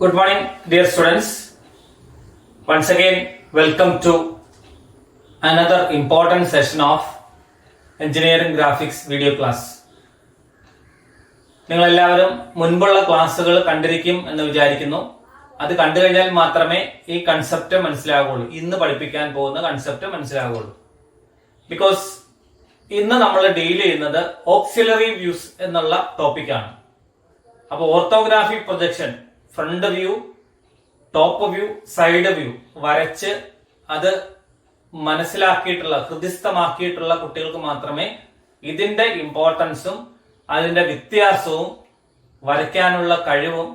Good morning, dear students. Once again, welcome to another important session of Engineering Graphics video class. നിങ്ങൾ എല്ലാവരും മുൻപുള്ള ക്ലാസ്സുകൾ കണ്ടിരിക്കും എന്ന് വിചാരിക്കുന്നു. അത് കണ്ടു കഴിഞ്ഞാൽ മാത്രമേ ഈ കൺസെപ്റ്റ് മനസ്സിലാകുള്ളൂ, ഇന്ന് പഠിപ്പിക്കാൻ പോകുന്ന കൺസെപ്റ്റ് മനസ്സിലാകുള്ളൂ. ബിക്കോസ് ഇന്ന് നമ്മൾ ഡീൽ ചെയ്യുന്നത് ഓക്സിലറി വ്യൂസ് എന്നുള്ള ടോപ്പിക്കാണ്. അപ്പൊ orthographic projection, front view, top view, side view വരച്ച് അത് മനസ്സിലാക്കിയിട്ടുള്ള, ഹൃദിസ്ഥമാക്കിയിട്ടുള്ള കുട്ടികൾക്ക് മാത്രമേ ഇതിന്റെ ഇമ്പോർട്ടൻസും അതിന്റെ വ്യത്യാസവും വരയ്ക്കാനുള്ള കഴിവും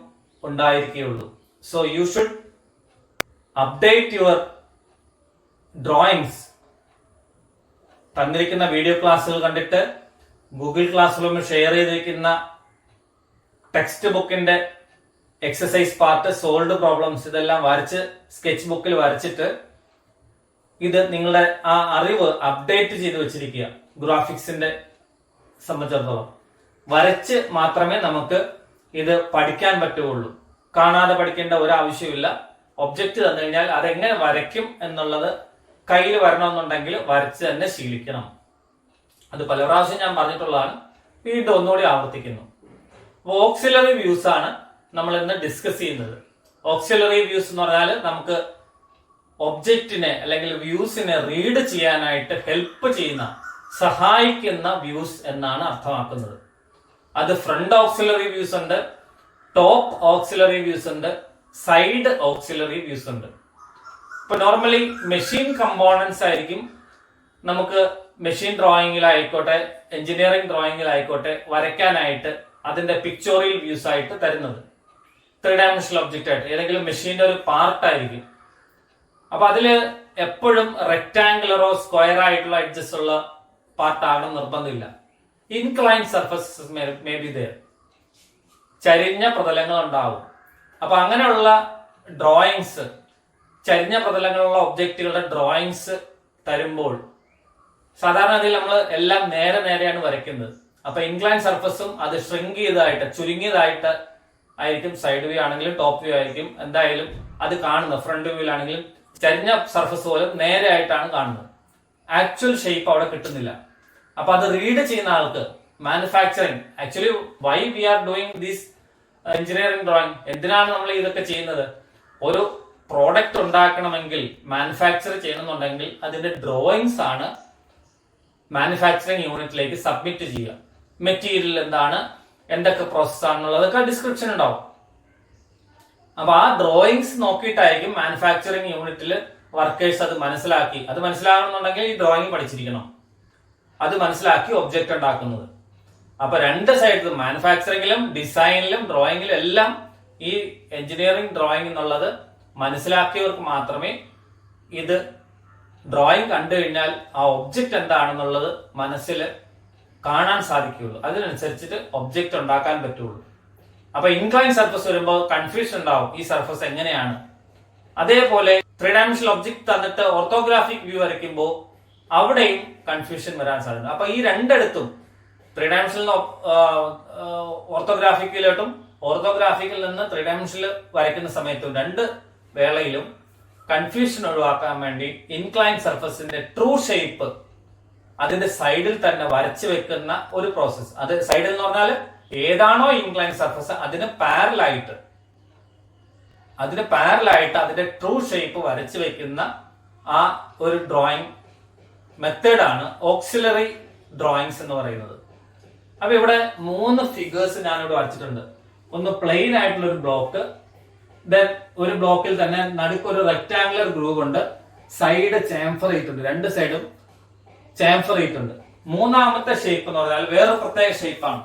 ഉണ്ടായിരിക്കുകയുള്ളൂ. So you should update your drawings. തന്നിരിക്കുന്ന വീഡിയോ ക്ലാസ്സുകൾ കണ്ടിട്ട് ഗൂഗിൾ ക്ലാസ് റൂമിൽ ഷെയർ ചെയ്തിരിക്കുന്ന ടെക്സ്റ്റ് ബുക്കിന്റെ എക്സസൈസ് പാർട്ട്, സോൾവ് പ്രോബ്ലംസ് ഇതെല്ലാം വരച്ച് സ്കെച്ച് ബുക്കിൽ വരച്ചിട്ട് ഇത് നിങ്ങളുടെ ആ അറിവ് അപ്ഡേറ്റ് ചെയ്ത് വെച്ചിരിക്കുക. ഗ്രാഫിക്സിന്റെ സംബന്ധിച്ചിടത്തോളം വരച്ച് മാത്രമേ നമുക്ക് ഇത് പഠിക്കാൻ പറ്റുകയുള്ളൂ. കാണാതെ പഠിക്കേണ്ട ഒരു ആവശ്യമില്ല. ഒബ്ജക്റ്റ് തന്നു കഴിഞ്ഞാൽ അതെങ്ങനെ വരയ്ക്കും എന്നുള്ളത് കയ്യിൽ വരണമെന്നുണ്ടെങ്കിൽ വരച്ച് തന്നെ ശീലിക്കണം. അത് പല പ്രാവശ്യം ഞാൻ പറഞ്ഞിട്ടുള്ളതാണ്, വീണ്ടും ഒന്നുകൂടി ആവർത്തിക്കുന്നു. ഓക്സിലറി വ്യൂസ് ആണ് നമ്മൾ ഇന്ന് ഡിസ്കസ് ചെയ്യുന്നത്. ഓക്സിലറി വ്യൂസ് എന്ന് പറഞ്ഞാൽ നമുക്ക് ഒബ്ജക്റ്റിനെ അല്ലെങ്കിൽ വ്യൂസിനെ റീഡ് ചെയ്യാനായിട്ട് ഹെൽപ്പ് ചെയ്യുന്ന, സഹായിക്കുന്ന വ്യൂസ് എന്നാണ് അർത്ഥമാക്കുന്നത്. അത് ഫ്രണ്ട് ഓക്സിലറി വ്യൂസ് ഉണ്ട്, ടോപ്പ് ഓക്സിലറി വ്യൂസ് ഉണ്ട്, സൈഡ് ഓക്സിലറി വ്യൂസ് ഉണ്ട്. ഇപ്പൊ നോർമലി മെഷീൻ കമ്പോണൻസ് ആയിരിക്കും നമുക്ക് മെഷീൻ ഡ്രോയിങ്ങിലായിക്കോട്ടെ, എഞ്ചിനീയറിംഗ് ഡ്രോയിങ്ങിലായിക്കോട്ടെ വരയ്ക്കാനായിട്ട് അതിന്റെ പിക്ചോറിയൽ വ്യൂസ് ആയിട്ട് തരുന്നത്. 3 ഡയമെൻഷണൽ ഒബ്ജക്റ്റ് ആയിട്ട് ഏതെങ്കിലും മെഷീന്റെ ഒരു പാർട്ട് ആയിരിക്കും. അപ്പൊ അതില് എപ്പോഴും റെക്ടാംഗുലറോ സ്ക്വയർ ആയിട്ടുള്ള എഡ്ജസ് ഉള്ള പാർട്ടാകണം നിർബന്ധമില്ല. Incline surfaces may be there, ചരിഞ്ഞ പ്രതലങ്ങൾ ഉണ്ടാവും. അപ്പൊ അങ്ങനെയുള്ള ഡ്രോയിങ്സ്, ചരിഞ്ഞ പ്രതലങ്ങളുള്ള ഒബ്ജക്റ്റുകളുടെ ഡ്രോയിങ്സ് തരുമ്പോൾ സാധാരണഗതിയിൽ നമ്മൾ എല്ലാം നേരെയാണ് വരയ്ക്കുന്നത്. അപ്പൊ ഇൻക്ലൈൻ സർഫസും അത് ഷ്രിങ്ക് ചെയ്തതായിട്ട്, ചുരുങ്ങിയതായിട്ട് ആയിരിക്കും. സൈഡ് വ്യൂ ആണെങ്കിലും ടോപ്പ് വ്യൂ ആയിരിക്കും എന്തായാലും അത് കാണുന്നത്. ഫ്രണ്ട് വ്യൂവിലാണെങ്കിലും ചരിഞ്ഞ സർഫസ് പോലും നേരെ ആയിട്ടാണ് കാണുന്നത്. ആക്ച്വൽ ഷേപ്പ് അവിടെ കിട്ടുന്നില്ല. അപ്പൊ അത് റീഡ് ചെയ്യുന്ന ആൾക്ക് manufacturing, actually why we are doing this engineering drawing, എന്തിനാണ് നമ്മൾ ഇതൊക്കെ ചെയ്യുന്നത്? ഒരു പ്രോഡക്റ്റ് ഉണ്ടാക്കണമെങ്കിൽ, മാനുഫാക്ചർ ചെയ്യണമെന്നുണ്ടെങ്കിൽ അതിന്റെ ഡ്രോയിങ്സ് ആണ് മാനുഫാക്ചറിങ് യൂണിറ്റിലേക്ക് സബ്മിറ്റ് ചെയ്യുക. മെറ്റീരിയൽ എന്താണ്, എന്തൊക്കെ പ്രോസസ് ആണെന്നുള്ളതൊക്കെ ഡിസ്ക്രിപ്ഷൻ ഉണ്ടാവും. അപ്പൊ ആ ഡ്രോയിങ്സ് നോക്കിയിട്ടായിരിക്കും മാനുഫാക്ചറിങ് യൂണിറ്റിൽ വർക്കേഴ്സ് അത് മനസ്സിലാക്കി, അത് മനസ്സിലാകണമെന്നുണ്ടെങ്കിൽ ഈ ഡ്രോയിങ് പഠിച്ചിരിക്കണം, അത് മനസ്സിലാക്കി ഒബ്ജക്റ്റ് ഉണ്ടാക്കുന്നത്. അപ്പൊ രണ്ട് സൈഡിലും, മാനുഫാക്ചറിംഗിലും ഡിസൈനിലും ഡ്രോയിങ്ങിലും എല്ലാം ഈ എഞ്ചിനീയറിംഗ് ഡ്രോയിങ് എന്നുള്ളത് മനസ്സിലാക്കിയവർക്ക് മാത്രമേ ഇത് ഡ്രോയിങ് കണ്ടു കഴിഞ്ഞാൽ ആ ഒബ്ജക്റ്റ് എന്താണെന്നുള്ളത് മനസ്സിൽ കാണാൻ സാധിക്കുകയുള്ളൂ. അതിനനുസരിച്ചിട്ട് ഒബ്ജക്റ്റ് ഉണ്ടാക്കാൻ പറ്റുള്ളൂ. അപ്പൊ ഇൻക്ലൈൻ സർഫസ് വരുമ്പോൾ കൺഫ്യൂഷൻ ഉണ്ടാവും, ഈ സർഫസ് എങ്ങനെയാണ്. അതേപോലെ 3 ഡയമെൻഷണൽ ഒബ്ജക്ട് തന്നിട്ട് ഓർത്തോഗ്രാഫിക് വ്യൂ വരയ്ക്കുമ്പോൾ അവിടെയും കൺഫ്യൂഷൻ വരാൻ സാധ്യത. അപ്പൊ ഈ രണ്ടിടത്തും 3 ഡയമെൻഷണൽ ഓർത്തോഗ്രാഫിക്കിലോട്ടും ഓർത്തോഗ്രാഫിക്കിൽ നിന്ന് 3 ഡയമെൻഷനിൽ വരയ്ക്കുന്ന സമയത്തും രണ്ട് വേളയിലും കൺഫ്യൂഷൻ ഒഴിവാക്കാൻ വേണ്ടി ഇൻക്ലൈൻ സർഫസിന്റെ ട്രൂ ഷേപ്പ് അതിന്റെ സൈഡിൽ തന്നെ വരച്ചു വെക്കുന്ന ഒരു പ്രോസസ്. അത് സൈഡിൽ എന്ന് പറഞ്ഞാൽ ഏതാണോ ഇൻക്ലൈൻ സർഫസ് അതിന് പാരലായിട്ട് അതിന്റെ ട്രൂ ഷേപ്പ് വരച്ചു വെക്കുന്ന ആ ഒരു ഡ്രോയിങ് മെത്തേഡാണ് ഓക്സിലറി ഡ്രോയിങ്സ് എന്ന് പറയുന്നത്. അപ്പൊ ഇവിടെ 3 ഫിഗേഴ്സ് ഞാനിവിടെ വരച്ചിട്ടുണ്ട്. ഒന്ന് പ്ലെയിൻ ആയിട്ടുള്ള ഒരു ബ്ലോക്ക്, ദെൻ ഒരു ബ്ലോക്കിൽ തന്നെ നടുക്കൊരു റെക്ടാംഗുലർ ഗ്രൂവ് ഉണ്ട്, സൈഡ് ചേംഫർ ചെയ്തിട്ടുണ്ട്, രണ്ട് സൈഡും ചേംഫർ ചെയ്തിട്ടുണ്ട്. മൂന്നാമത്തെ ഷേപ്പ് എന്ന് പറഞ്ഞാൽ വേറെ പ്രത്യേക ഷേപ്പാണ്,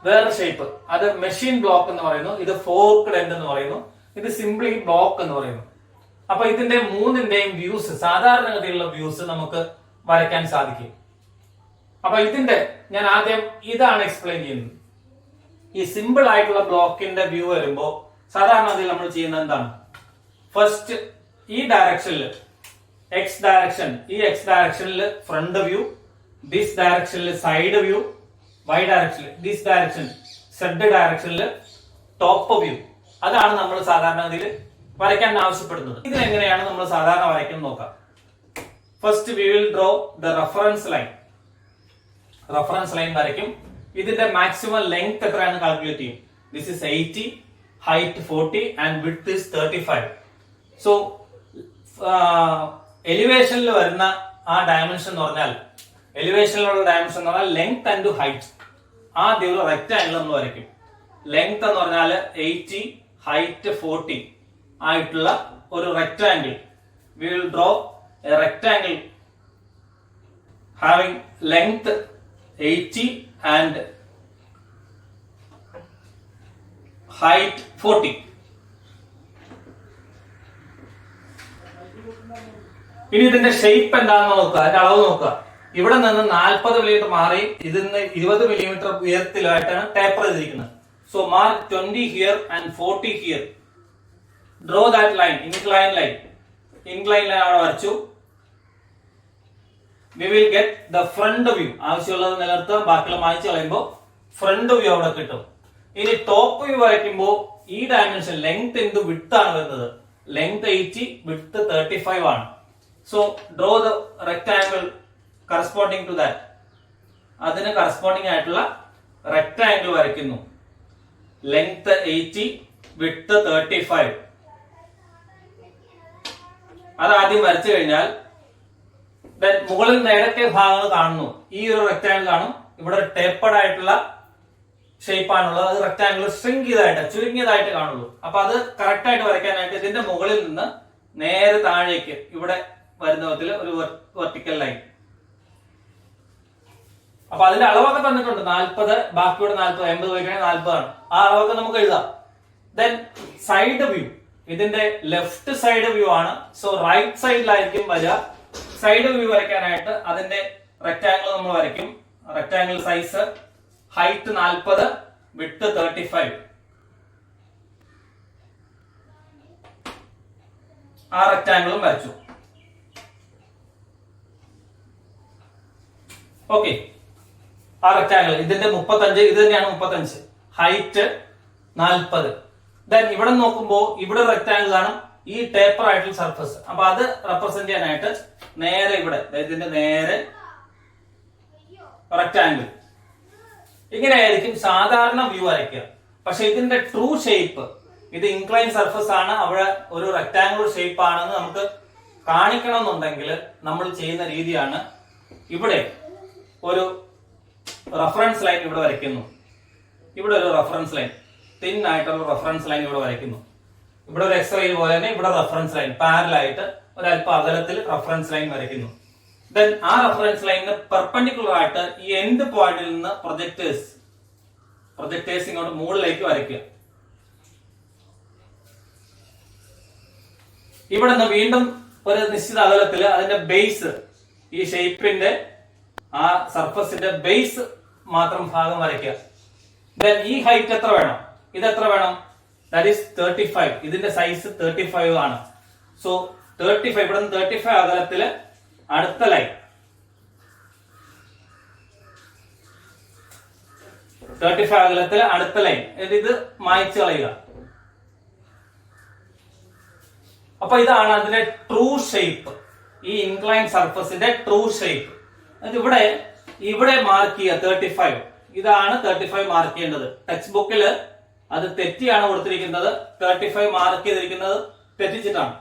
വേറെ ഷേപ്പ്. അത് മെഷീൻ ബ്ലോക്ക് എന്ന് പറയുന്നു, ഇത് ഫോർക്ക്ഡ് എൻഡ് എന്ന് പറയുന്നു, ഇത് സിംപ്ലി ബ്ലോക്ക് എന്ന് പറയുന്നു. അപ്പൊ ഇതിന്റെ മൂന്നിന്റെയും വ്യൂസ്, സാധാരണഗതിയിലുള്ള വ്യൂസ് നമുക്ക് വരയ്ക്കാൻ സാധിക്കും. അപ്പൊ ഇതിന്റെ ഞാൻ ആദ്യം ഇതാണ് എക്സ്പ്ലെയിൻ ചെയ്യുന്നത്. ഈ സിമ്പിൾ ആയിട്ടുള്ള ബ്ലോക്കിന്റെ വ്യൂ വരുമ്പോ സാധാരണഗതിയിൽ നമ്മൾ ചെയ്യുന്നത് എന്താണ്? ഫസ്റ്റ് ഈ ഡയറക്ഷനിൽ എക്സ് ഡയറക്ഷൻ, ഈ എക്സ് ഡയറക്ഷനിൽ ഫ്രണ്ട് വ്യൂ, ദിസ് ഡയറക്ഷനിൽ സൈഡ് വ്യൂ, y ഡയറക്ഷനിൽ ദിസ് ഡയറക്ഷൻ, z ഡയറക്ഷനിൽ ടോപ്പ് വ്യൂ. അതാണ് നമ്മൾ സാധാരണഗതിയിൽ വരയ്ക്കാൻ ആവശ്യപ്പെടുന്നത്. ഇതിനെങ്ങനെയാണ് നമ്മൾ സാധാരണ വരയ്ക്കുന്നത് നോക്കാം. First we will draw the reference line. Reference line വരയ്ക്കും. ഇതിന്റെ മാക്സിമം ലെങ്ത് എത്രയാണ് കാൽക്കുലേറ്റ് ചെയ്യും. This is 80, height 40 and width is 35. So എലിവേഷനിൽ വരുന്ന ആ ഡയമെൻഷൻ എന്ന് പറഞ്ഞാൽ, എലിവേഷനിലുള്ള ഡയമെൻഷൻ എന്ന് പറഞ്ഞാൽ ലെങ്ത് ആൻഡ് ഹൈറ്റ്. ആദ്യം ഒരു റെക്ടാംഗിൾ നമ്മൾ വരയ്ക്കും. ലെങ്ത് എന്ന് പറഞ്ഞാൽ 80, ഹൈറ്റ് 40 ആയിട്ടുള്ള ഒരു rectangle. V will draw A rectangle having length 80 and height 40. ഇനി ഇതിന്റെ ഷേപ്പ് എന്താണെന്ന് നോക്കുക, അതിന്റെ അളവ് നോക്കുക. ഇവിടെ നിന്ന് 40 മില്ലിമീറ്റർ മാറി ഇതിന്ന് 20 മില്ലിമീറ്റർ ഉയരത്തിലായിട്ടാണ് ടേപ്പർ ചെയ്തിരിക്കുന്നത്. So mark 20 here and 40 here. Draw that line, incline line. Incline line അവിടെ വരച്ചു. We will get the front view. ആവശ്യമുള്ളത് നിലനിർത്താൻ, ബാക്കിയുള്ള മായ്ച്ചു കളയുമ്പോൾ ഫ്രണ്ട് വ്യൂ അവിടെ കിട്ടും. ഇനി ടോപ്പ് വ്യൂ വരയ്ക്കുമ്പോൾ ഈ ഡയമെൻഷൻ ലെങ്ത് എന്ത് വിഡ്ത് ആണ് വരുന്നത്. ലെങ്ത് 80, വിഡ്ത് 35 ആണ്. So draw the rectangle corresponding to that. അതിന് കറസ്പോണ്ടിങ് ആയിട്ടുള്ള റെക്ടാംഗിൾ വരയ്ക്കുന്നു. Length 80, width 35. അത് ആദ്യം വരച്ചു കഴിഞ്ഞാൽ മുകളിൽ നേരത്തെ ഭാഗങ്ങൾ കാണുന്നു. ഈ ഒരു റെക്ടാംഗിൾ കാണും. ഇവിടെ ടേപ്പഡ് ആയിട്ടുള്ള ഷേപ്പ് ആണുള്ളത്. അത് റെക്ടാംഗിൾ ഷ്രിങ്ക് ചെയ്തായിട്ട്, ചുരുങ്ങിയതായിട്ട് കാണുള്ളൂ. അപ്പൊ അത് കറക്റ്റ് ആയിട്ട് വരയ്ക്കാനായിട്ട് ഇതിന്റെ മുകളിൽ നിന്ന് നേരെ താഴേക്ക് ഇവിടെ വരുന്ന വിധത്തിൽ ഒരു വെർട്ടിക്കൽ ലൈൻ. അപ്പൊ അതിന്റെ അളവൊക്കെ തന്നിട്ടുണ്ട്. 40, ബാക്കിയുടെ 40, 80 വയ്ക്കുകയാണെങ്കിൽ 40 ആണ്. ആ അളവൊക്കെ നമുക്ക് എഴുതാം. Then side view. ഇതിന്റെ ലെഫ്റ്റ് സൈഡ് വ്യൂ ആണ്. സോ റൈറ്റ് സൈഡിലായിരിക്കും വരിക. സൈഡ് വ്യൂ വരയ്ക്കാനായിട്ട് അതിന്റെ റെക്ടാംഗിൾ നമ്മൾ വരയ്ക്കും. Rectangle size height 40, width 35. ആ റെക്ടാംഗിളും വരച്ചു. ഓക്കെ, ആ റെക്ടാംഗിൾ ഇതിന്റെ 35, ഇത് തന്നെയാണ് 35. ഹൈറ്റ് 40. ദെൻ ഇവിടെ നോക്കുമ്പോൾ ഇവിടെ റെക്ടാംഗിൾ കാണും. ഈ ടേപ്പർ ആയിട്ടുള്ള സർഫസ്. അപ്പൊ അത് റെപ്രസെന്റ് ചെയ്യാനായിട്ട് നേരെ ഇവിടെ ഇതിന്റെ നേരെ റെക്ടാംഗിൾ. ഇങ്ങനെയായിരിക്കും സാധാരണ വ്യൂ വരയ്ക്കുക. പക്ഷെ ഇതിന്റെ ട്രൂ ഷേപ്പ്, ഇത് ഇൻക്ലൈൻ സർഫസ് ആണ്, അവിടെ ഒരു റെക്ടാംഗുലർ ഷേപ്പ് ആണെന്ന് നമുക്ക് കാണിക്കണം എന്നുണ്ടെങ്കിൽ നമ്മൾ ചെയ്യുന്ന രീതിയാണ്, ഇവിടെ ഒരു റഫറൻസ് ലൈൻ ഇവിടെ വരയ്ക്കുന്നു. ഇവിടെ ഒരു റഫറൻസ് ലൈൻ, തിൻ ആയിട്ടുള്ള റഫറൻസ് ലൈൻ ഇവിടെ വരയ്ക്കുന്നു. ഇവിടെ ഒരു എക്സ്റേ പോലെ തന്നെ ഇവിടെ റഫറൻസ് ലൈൻ പാരലായിട്ട് ഒരല്പ അകലത്തിൽ റഫറൻസ് ലൈൻ വരയ്ക്കുന്നു. ദെൻ ആ റഫറൻസ് ലൈനിന് പെർപെൻഡിക്കുലർ ആയിട്ട് ഈ എൻഡ് പോയിന്റിൽ നിന്ന് പ്രൊജക്ടേഴ്സ് ഇങ്ങോട്ട് മുകളിലേക്ക് വരയ്ക്കുക. ഇവിടെ നിന്ന് വീണ്ടും ഒരു നിശ്ചിത അകലത്തിൽ അതിന്റെ ബേസ്, ഈ ഷേപ്പിന്റെ ആ സർഫസിന്റെ ബേസ് മാത്രം ഭാഗം വരയ്ക്കുക. ദെൻ ഈ ഹൈറ്റ് എത്ര വേണം, ഇത് എത്ര വേണം, ദാറ്റ് ഈസ് 35. ഇതിന്റെ സൈസ് 35 ആണ്. സോ 35, ഇവിടെ നിന്ന് 35 അകലത്തില് അടുത്ത ലൈൻ, 35 അകലത്തില് അടുത്ത ലൈൻ. ഇത് മായ്ച്ചു കളയുക. അപ്പൊ ഇതാണ് അതിന്റെ ട്രൂ ഷേപ്പ്, ഈ ഇൻക്ലൈൻ സർഫസിന്റെ ട്രൂ ഷേപ്പ്. ഇവിടെ മാർക്ക് ചെയ്യുക 35. ഇതാണ് 35 മാർക്ക് ചെയ്യേണ്ടത്. ടെക്സ്റ്റ് ബുക്കില് അത് തെറ്റിയാണ് കൊടുത്തിരിക്കുന്നത്. 35 മാർക്ക് ചെയ്തിരിക്കുന്നത് തെറ്റിച്ചിട്ടാണ്.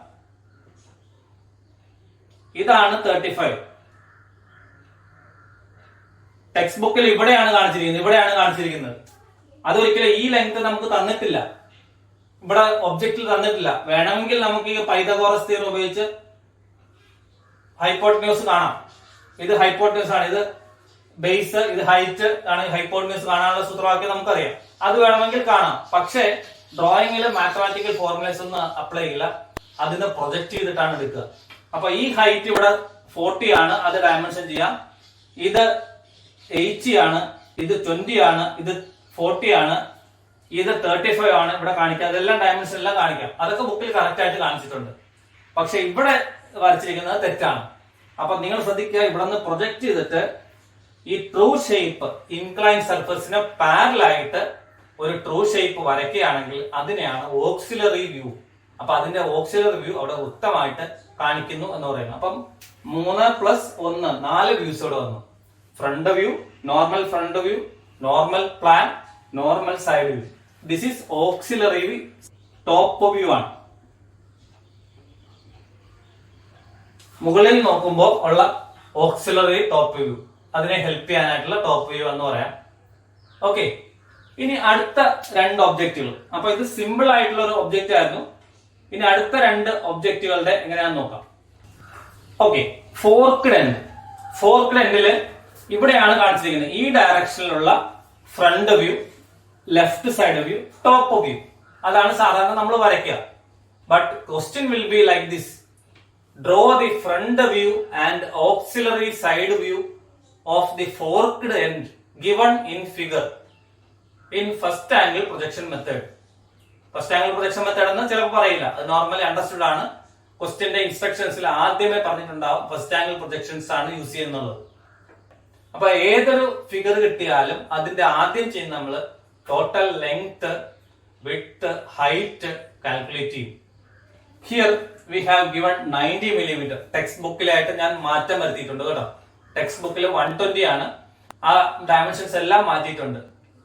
ഇതാണ് 35. ടെക്സ്റ്റ് ബുക്കിൽ ഇവിടെയാണ് കാണിച്ചിരിക്കുന്നത്. അതൊരിക്കലും ഈ ലെങ്ത് നമുക്ക് തന്നിട്ടില്ല, ഇവിടെ ഒബ്ജക്റ്റിൽ തന്നിട്ടില്ല. വേണമെങ്കിൽ നമുക്ക് ഈ പൈതഗോറസ് തിയറം ഉപയോഗിച്ച് ഹൈപ്പോട്ടന്യൂസ് കാണാം. ഇത് ഹൈപ്പോട്ടന്യൂസ് ആണ്, ഇത് ബേസ്, ഇത് ഹൈറ്റ് ആണ്. ഹൈപ്പോട്ടന്യൂസ് കാണാനുള്ള സൂത്രവാക്യം നമുക്കറിയാം, അത് വേണമെങ്കിൽ കാണാം. പക്ഷേ ഡ്രോയിങ്ങിൽ മാത്തമാറ്റിക്കൽ ഫോർമുലേസ് ഒന്നും അപ്ലൈ ചെയ്യില്ല, അതിനെ പ്രൊജക്ട് ചെയ്തിട്ടാണ് എടുക്കുക. അപ്പൊ ഈ ഹൈറ്റ് ഇവിടെ 40 ആണ്, അത് ഡയമെൻഷൻ ചെയ്യാം. ഇത് 80 ആണ്, ഇത് 20 ആണ്, ഇത് 40 ആണ്, ഇത് 35 ആണ് ഇവിടെ കാണിക്കാം. അതെല്ലാം ഡയമെൻഷൻ എല്ലാം കാണിക്കാം. അതൊക്കെ ബുക്കിൽ കറക്റ്റ് ആയിട്ട് കാണിച്ചിട്ടുണ്ട്. പക്ഷെ ഇവിടെ വരച്ചിരിക്കുന്നത് തെറ്റാണ്. അപ്പൊ നിങ്ങൾ ശ്രദ്ധിക്കുക, ഇവിടെ നിന്ന് പ്രൊജക്ട് ചെയ്തിട്ട് ഈ ട്രൂ ഷേപ്പ് ഇൻക്ലൈൻ സർഫസിന് പാരലായിട്ട് ഒരു ട്രൂ ഷേപ്പ് വരയ്ക്കുകയാണെങ്കിൽ അതിനെയാണ് ഓക്സിലറി വ്യൂ. അപ്പൊ അതിന്റെ ഓക്സിലറി വ്യൂ അവിടെ വൃത്തമായിട്ട് കാണിക്കുന്നു എന്ന് പറയുന്നത്. അപ്പം 3+1 4 വ്യൂസ് ഇവിടെ വന്നു. Front view, normal front view, normal plan, normal side view. This is auxiliary top view ആണ്. മുകളിൽ നോക്കുമ്പോൾ ഉള്ള ഓക്സിലറി ടോപ്പ് വ്യൂ, അതിനെ ഹെൽപ്പ് ചെയ്യാനായിട്ടുള്ള ടോപ്പ് വ്യൂ എന്ന് പറയാം. ഓക്കെ, ഇനി അടുത്ത 2 ഒബ്ജക്റ്റുകൾ. അപ്പൊ ഇത് സിമ്പിൾ ആയിട്ടുള്ള ഒരു ഒബ്ജക്റ്റ് ആയിരുന്നു. ഇനി അടുത്ത 2 ഒബ്ജക്റ്റുകളുടെ എങ്ങനെയാണെന്ന് നോക്കാം. Okay, forked end. ഫോർക്ക്ഡ് എൻഡില് ഇവിടെയാണ് കാണിച്ചിരിക്കുന്നത് ഈ ഡയറക്ഷനിലുള്ള front view, left side view, top view. അതാണ് സാധാരണ നമ്മൾ വരയ്ക്കുക. But question will be like this: draw the front view and auxiliary side view of the forked end given in figure in first angle projection method. First angle projection method എന്ന് ചിലപ്പോൾ പറയില്ല, അത് normally understood ആണ്. ക്വസ്റ്റ്യന്റെ ഇൻസ്ട്രക്ഷൻസിൽ ആദ്യമേ പറഞ്ഞിട്ടുണ്ടാവും first angle projections ആണ് use ചെയ്യുന്നത്. അപ്പൊ ഏതൊരു ഫിഗർ കിട്ടിയാലും അതിന്റെ ആദ്യം ചെയ്യുന്ന നമ്മൾ total length, width, height calculate ചെയ്യും. Here we have given 90 mm. ടെക്സ്റ്റ് ബുക്കിലായിട്ട് ഞാൻ മാറ്റം വരുത്തിയിട്ടുണ്ട് കേട്ടോ. ടെക്സ്റ്റ് ബുക്കിൽ 120 ആണ്. ആ ഡയമെൻഷൻസ് എല്ലാം മാറ്റിയിട്ടുണ്ട്.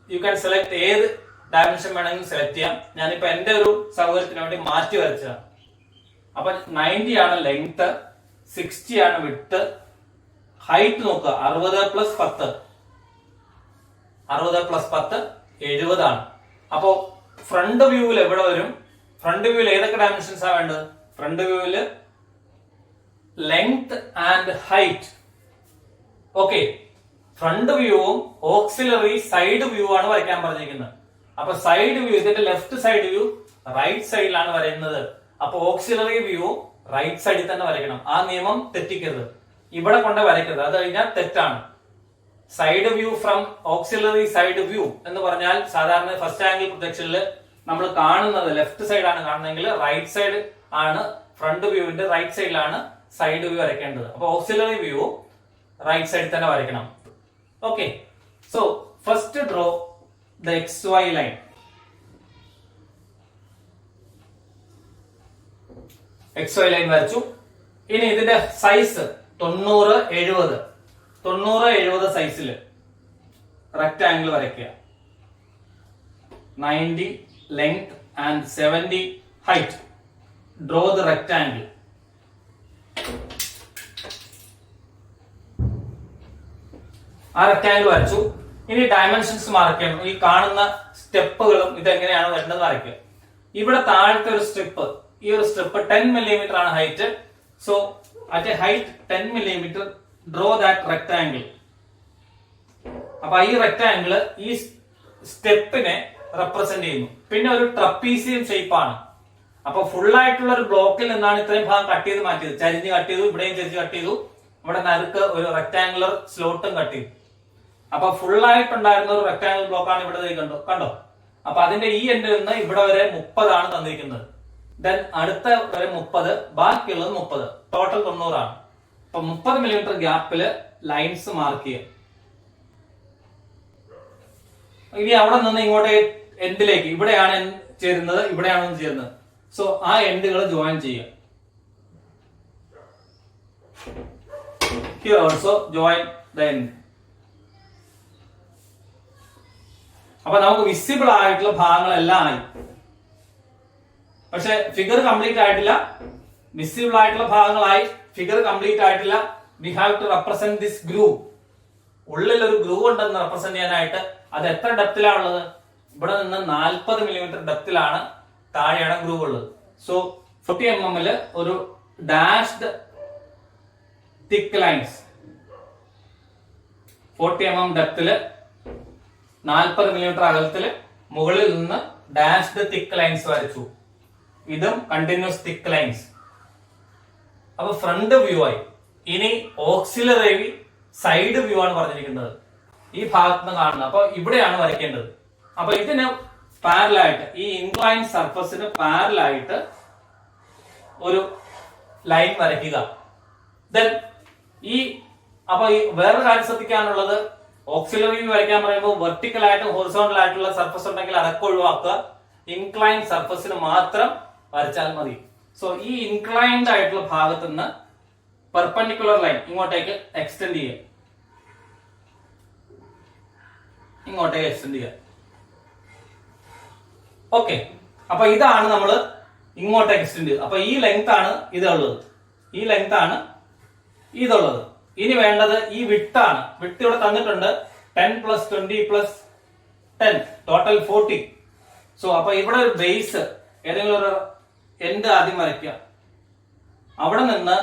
യു ക്യാൻ സെലക്ട് ഏത് ഡയമെൻഷൻ വേണമെങ്കിലും സെലക്ട് ചെയ്യാം. ഞാനിപ്പോ എന്റെ ഒരു സൗകര്യത്തിന് വേണ്ടി മാറ്റി വരച്ചതാണ്. അപ്പൊ 90 ആണ് ലെങ്ത്, 60 ആണ് വിഡ്ത്ത്, ഹൈറ്റ് നോക്കുക 60+10 70 ആണ്. അപ്പോ ഫ്രണ്ട് വ്യൂവിൽ എവിടെ വരും? ഫ്രണ്ട് വ്യൂവിൽ ഏതൊക്കെ ഡയമെൻഷൻസ് ആണ് വേണ്ടത്? ഫ്രണ്ട് വ്യൂവില് length and height. Okay, front വ്യൂവും ഓക്സിലറി സൈഡ് വ്യൂ ആണ് വരയ്ക്കാൻ പറഞ്ഞിരിക്കുന്നത്. അപ്പൊ സൈഡ് വ്യൂ, ഇതിന്റെ ലെഫ്റ്റ് സൈഡ് വ്യൂ റൈറ്റ് സൈഡിലാണ് വരയുന്നത്. അപ്പൊ ഓക്സിലറി വ്യൂ റൈറ്റ് സൈഡിൽ തന്നെ വരയ്ക്കണം. ആ നിയമം തെറ്റിക്കരുത്, ഇവിടെ കൊണ്ട് വരയ്ക്കരുത്, അത് കഴിഞ്ഞാൽ തെറ്റാണ്. Side view from auxiliary side view എന്ന് പറഞ്ഞാൽ സാധാരണ ഫസ്റ്റ് ആംഗിൾ പ്രൊജക്ഷനിൽ നമ്മൾ കാണുന്നത് ലെഫ്റ്റ് സൈഡ് ആണ് കാണുന്നതെങ്കിൽ റൈറ്റ് സൈഡ് ആണ് ഫ്രണ്ട് വ്യൂവിന്റെ റൈറ്റ് സൈഡിലാണ് സൈഡ് വ്യൂ വരയ്ക്കേണ്ടത്. അപ്പൊ ഓക്സിലറി വ്യൂ റൈറ്റ് സൈഡിൽ തന്നെ വരയ്ക്കണം. Okay, so first draw the XY line. XY line വരച്ചു. ഇനി ഇതിന്റെ സൈസ് 90-70 സൈസിൽ റെക്ടാംഗിൾ വരയ്ക്കുക. 90 length and 70 height. Draw the rectangle. ആ റെക്ടാംഗിൾ വരച്ചു. ഇനി ഡയമെൻഷൻസ് മാർക്ക് ചെയ്യണം. ഈ കാണുന്ന സ്റ്റെപ്പുകളും ഇതെങ്ങനെയാണ് വരുന്നത് വരയ്ക്കുക. ഇവിടെ താഴത്തെ ഒരു സ്ട്രിപ്പ്, ഈ ഒരു സ്ട്രിപ്പ് 10 mm ആണ് height. So at A height 10 mm draw that rectangle. അപ്പൊ ഈ റെക്ടാംഗിൾ ഈ സ്റ്റെപ്പിനെ റെപ്രസെന്റ് ചെയ്യുന്നു. പിന്നെ ഒരു ട്രപ്പീസിയം ഷേപ്പ് ആണ്. അപ്പൊ ഫുൾ ആയിട്ടുള്ള ഒരു ബ്ലോക്കിൽ നിന്നാണ് ഇത്രയും ഭാഗം കട്ട് ചെയ്ത് മാറ്റിയത്. ചരിഞ്ഞ് കട്ട് ചെയ്തു, ഇവിടെയും ചരിഞ്ഞ് കട്ട് ചെയ്തു, ഇവിടെ നടുക്ക് ഒരു റെക്ടാംഗുലർ സ്ലോട്ടും കട്ട് ചെയ്തു. അപ്പൊ ഫുൾ ആയിട്ടുണ്ടായിരുന്ന ഒരു റെക്ടാംഗിൾ ബ്ലോക്കാണ് ഇവിടെ കണ്ടോ. അപ്പൊ അതിന്റെ ഈ എൻഡിൽ നിന്ന് ഇവിടെ വരെ 30 ആണ് തന്നിരിക്കുന്നത്. ദെൻ അടുത്ത വരെ 30, ബാക്കിയുള്ളത് 30, ടോട്ടൽ 90 ആണ്. അപ്പൊ 30 mm ഗ്യാപ്പില് ലൈൻസ് മാർക്ക് ചെയ്യാം. ഇനി അവിടെ നിന്ന് ഇങ്ങോട്ട് എൻഡിലേക്ക്, ഇവിടെയാണ് ചേരുന്നത്, ഇവിടെയാണ് ചേരുന്നത്. സോ ആ എൻഡുകൾ ജോയിൻ ചെയ്യാം. Here also join the end. അപ്പൊ നമുക്ക് വിസിബിൾ ആയിട്ടുള്ള ഭാഗങ്ങളെല്ലാം ആയി. പക്ഷെ ഫിഗർ കംപ്ലീറ്റ് ആയിട്ടില്ല. വിസിബിൾ ആയിട്ടുള്ള ഭാഗങ്ങളായി, ഫിഗർ കംപ്ലീറ്റ് ആയിട്ടില്ല. We have to represent this groove. ഉള്ളിൽ ഒരു ഗ്രൂവ് ഉണ്ടെന്ന് റെപ്രസെന്റ് ചെയ്യാനായിട്ട് അത് എത്ര ഡെപ്തിലാണുള്ളത്? ഇവിടെ നിന്ന് 40 mm ഡെപ്തിലാണ് താഴെയാണ് ഗ്രൂവ് ഉള്ളത്. സോ 40 mm ഒരു ഡാഷ്ഡ് തിക്ക് ലൈൻസ്, 40 mm ഡെപ്തില് 40 mm അകലത്തില് മുകളിൽ നിന്ന് ഡാഷ്ഡ് തിക്ക് ലൈൻസ് വരച്ചു. ഇതും കണ്ടിന്യൂസ് തിക്ക് ലൈൻസ്. അപ്പൊ ഫ്രണ്ട് വ്യൂ ആയി. ഇനി ഓക്സിലറി സൈഡ് വ്യൂ ആണ് പറഞ്ഞിരിക്കുന്നത്, ഈ ഭാഗത്ത് നിന്ന് കാണുന്നത്. അപ്പൊ ഇവിടെയാണ് വരയ്ക്കേണ്ടത്. അപ്പൊ ഇതിന് പാരലായിട്ട്, ഈ ഇൻക്ലൈൻ സർഫസിന് പാരലായിട്ട് ഒരു ലൈൻ വരയ്ക്കുക. ദെൻ അപ്പൊ ഈ വേറൊരു കാര്യം ശ്രദ്ധിക്കാനുള്ളത്, ഓക്സിലറി വ്യൂ വരയ്ക്കാൻ പറയുമ്പോൾ വെർട്ടിക്കൽ ആയിട്ടും ഹൊറിസോണ്ടൽ ആയിട്ടുള്ള സർഫസ് ഉണ്ടെങ്കിൽ അതൊക്കെ ഒഴിവാക്കുക. ഇൻക്ലൈൻ സർഫസിന് മാത്രം വരച്ചാൽ മതി. സോ ഈ ഇൻക്ലൈൻഡ് ആയിട്ടുള്ള ഭാഗത്ത് നിന്ന് പെർപെൻഡിക്കുലർ ലൈൻ ഇങ്ങോട്ടേക്ക് എക്സ്റ്റെൻഡ് ചെയ്യുക, ഇങ്ങോട്ടേക്ക് എക്സ്റ്റെൻഡ് ചെയ്യുക. ഓക്കെ, അപ്പൊ ഇതാണ് നമ്മൾ ഇങ്ങോട്ടേക്ക് എക്സ്റ്റെൻഡ് ചെയ്യുക. അപ്പൊ ഈ ലെങ്ത് ആണ് ഇതുള്ളത്, ഈ ലെങ്ത് ആണ് ഇതുള്ളത്. ഇനി വേണ്ടത് ഈ വിട്ടാണ്. വിട്ട് ഇവിടെ തന്നിട്ടുണ്ട് 10 + 20 + 10 ടോട്ടൽ 40. സോ അപ്പൊ ഇവിടെ ഒരു ബേസ് ഏതെങ്കിലും ഒരു എൻഡ് ആദ്യം വരയ്ക്കുക. അവിടെ നിന്ന്